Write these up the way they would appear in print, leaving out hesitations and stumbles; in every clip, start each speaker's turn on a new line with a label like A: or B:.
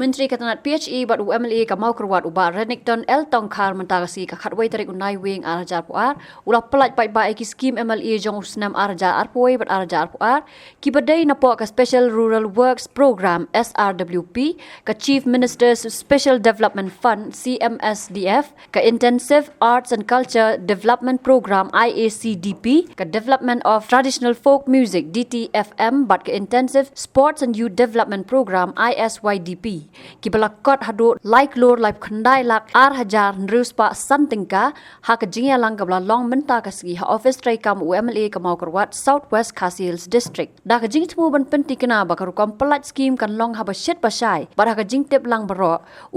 A: Menteri Ketanat PHE bat MLA ka mau kerwat Bah Renik don El Tongkar mentagasi ka khatwai tarik unai wing arajar puar ulah pelat pai bai ki skhim MLA jong usnam arajar arpoi bat arajar puar ki badai napo ka Special Rural Works Program SRWP ka Chief Minister's Special Development Fund CMSDF ka Intensive Arts and Culture Development Program IACDP ka Development of Traditional Folk Music DTFM bat ka Intensive Sports and Youth Development Program ISYDP ki balakot hadu like klur like khandai lak ar hajar nruspa santingka ha ka jingia lang ka long menta ka sgi ha office trai kam MLA ka mau kerwat Southwest Khasi District da ka jing tmu ban penti kena ba ka rukom pelat scheme kan long ha ba shet ba shai ba ha ka jing tip lang baro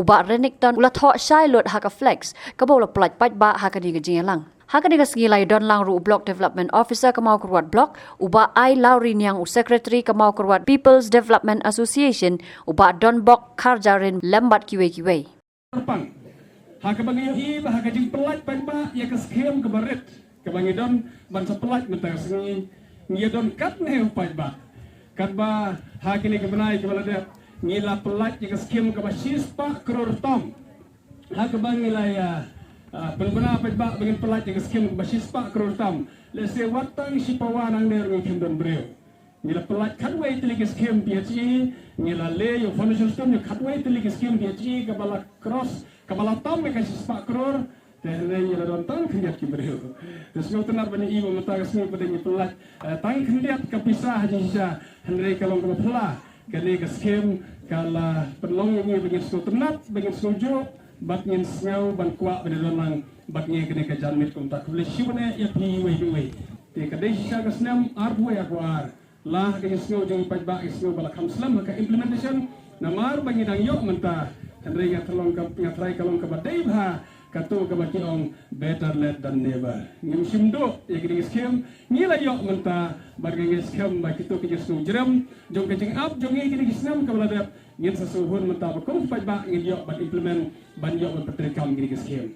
A: Bah Renik ton ula tho shai lot ha ka flex ka bo la pelat pat ba ha ka ni ka jingia lang Hakani kasgi lai don lang ru block development officer kamau kerwat block uba ai laurin yang secretary kamau kerwat People's Development Association uba don bok karjarin lembat kiwe.
B: Hakabangi hi bah kajing pelat pa ya ka skhim ke baret kabangi don ban pelat mentang sengi ngia don kat ne pa kat ba hakini ke benai ke baladat ngila pelat ya ka skhim ke basis pa kror tom hakabangi lai pengguna pajak dengan pelat yang skim basis pak kerutam lese watang si pawanang der ngim don breu ngila pelat khatway tili skim PHE ngila le yo foundation stone yo khatway tili skim PHE kabala cross kabala tom me kasis pak kror dan ngila don tang khindiat ki breu terus ngau tenar bani ibu mata smi pada ni pelat tang khindiat kapisah jisa henry kalong ka pela kali ke skim kala perlong ni bagi so tenat bagi sojo bat ngin snau ban kwa bade lang bat ngi kene ka janmit kum tak le shibne ya pi we te ka dei sha ka snam arbu ya kwar lah ka snau jong pat ba snau bala kham slam ka implementation namar bangi dang yok menta henry ga tolong ka ngatrai kalong ka badai bha ka tu ka baki ong better late than never ngim simdo ya kini skem ngi la yok menta bar ngi skem ba kitu ka snau jeram jong ka jing up jong ngi kini snam ka bala ngin sasuhun menta ba kum pat ba ngi yok ba implement ban yok ba petri kam gini ke skem